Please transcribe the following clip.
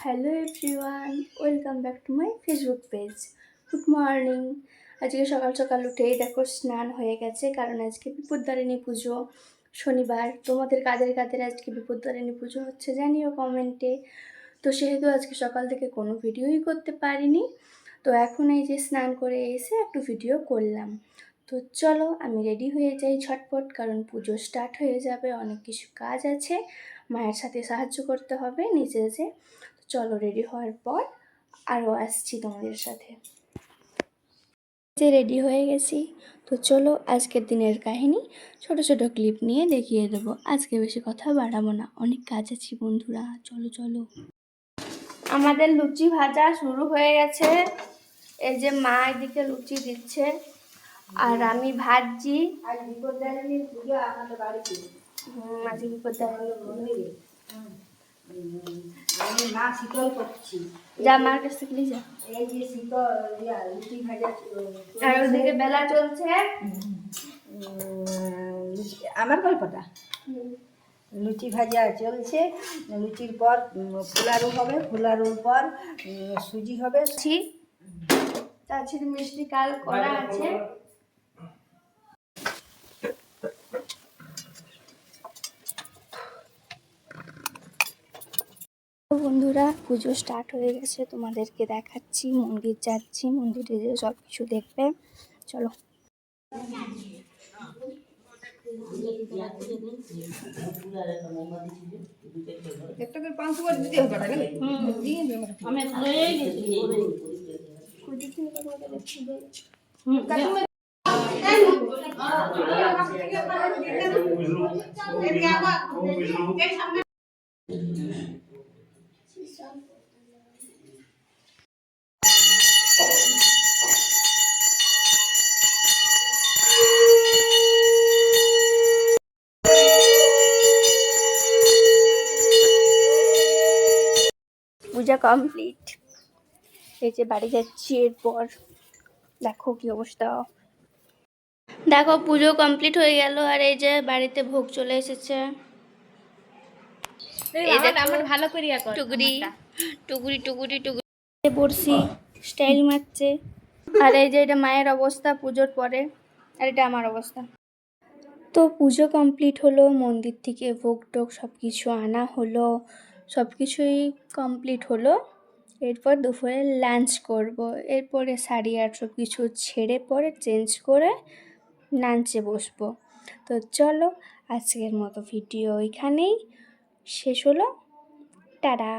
Hello everyone, welcome back to my Facebook page. Good morning. আজকে সকাল সকাল উঠেই দেখো স্নান হয়ে গেছে, কারণ আজকে বিপদতারিণী পুজো, শনিবার। তোমাদের কাদের কাদের আজকে বিপদতারিণী পুজো হচ্ছে জানিও কমেন্টে। তো সেহেতু আজকে সকাল থেকে কোনো ভিডিওই করতে পারিনি। তো এখন এই যে স্নান করে এসে একটু ভিডিও করলাম। তো চলো আমি রেডি হয়ে যাই ঝটপট, কারণ পুজো স্টার্ট হয়ে যাবে, অনেক কিছু কাজ আছে, মায়ের সাথে সাহায্য করতে হবে নিচে যে। চলো রেডি হওয়ার পর আরও আসছি তোমাদের সাথে। যে রেডি হয়ে গেছি, তো চলো আজকের দিনের কাহিনী ছোট ছোট ক্লিপ নিয়ে দেখিয়ে দেবো। আজকে বেশি কথা বাড়াবো না, অনেক কাজ আছে বন্ধুরা, চলো চলো। আমাদের লুচি ভাজা শুরু হয়ে গেছে। এই যে মা এদিকে লুচি দিচ্ছে আর আমি ভাজছি। আজ বিপদতারিণীর পুজো আমাদের বাড়িতে। আজকে বিপদতারিণী আমি মা শীতল করছি। যা মার কাছ থেকে নিয়ে যা। এই যে শীতল লুচি ভাজা আর ওদিকে বেলা চলছে। আমার গল্পটা লুচি ভাজা চলছে। লুচির পর ফুলারু হবে, ফুলারুর পর সুজি হবে। তাছাড়া মিষ্টি কাল করা আছে। বন্ধুরা পুজো স্টার্ট হয়ে গেছে, তোমাদেরকে দেখাচ্ছি। মন্দির যাচ্ছি, মন্দিরে যে সব কিছু দেখবে, চলো। পূজা কমপ্লিট। এই যে বাড়ি যাচ্ছি, এরপর দেখো কি অবস্থা। দেখো পুজো কমপ্লিট হয়ে গেল, আর এই যে বাড়িতে ভোগ চলে এসেছে। ভালো করে টুকরি টুকরি টুকরি টুকরি পড়ছি, স্টাইল মারছে। আর এই যে এটা মায়ের অবস্থা পুজোর পরে, আর এটা আমার অবস্থা। তো পুজো কমপ্লিট হলো, মন্দির থেকে ভোগ টোগ সব কিছু আনা হলো, সব কিছুই কমপ্লিট হলো। এরপর দুপুরে লাঞ্চ করব, এরপরে শাড়ি আর সব কিছু ছেড়ে পরে চেঞ্জ করে লাঞ্চে বসবো। তো চলো আজকের মতো ভিডিও এখানেই শেষ হলো, টাটা।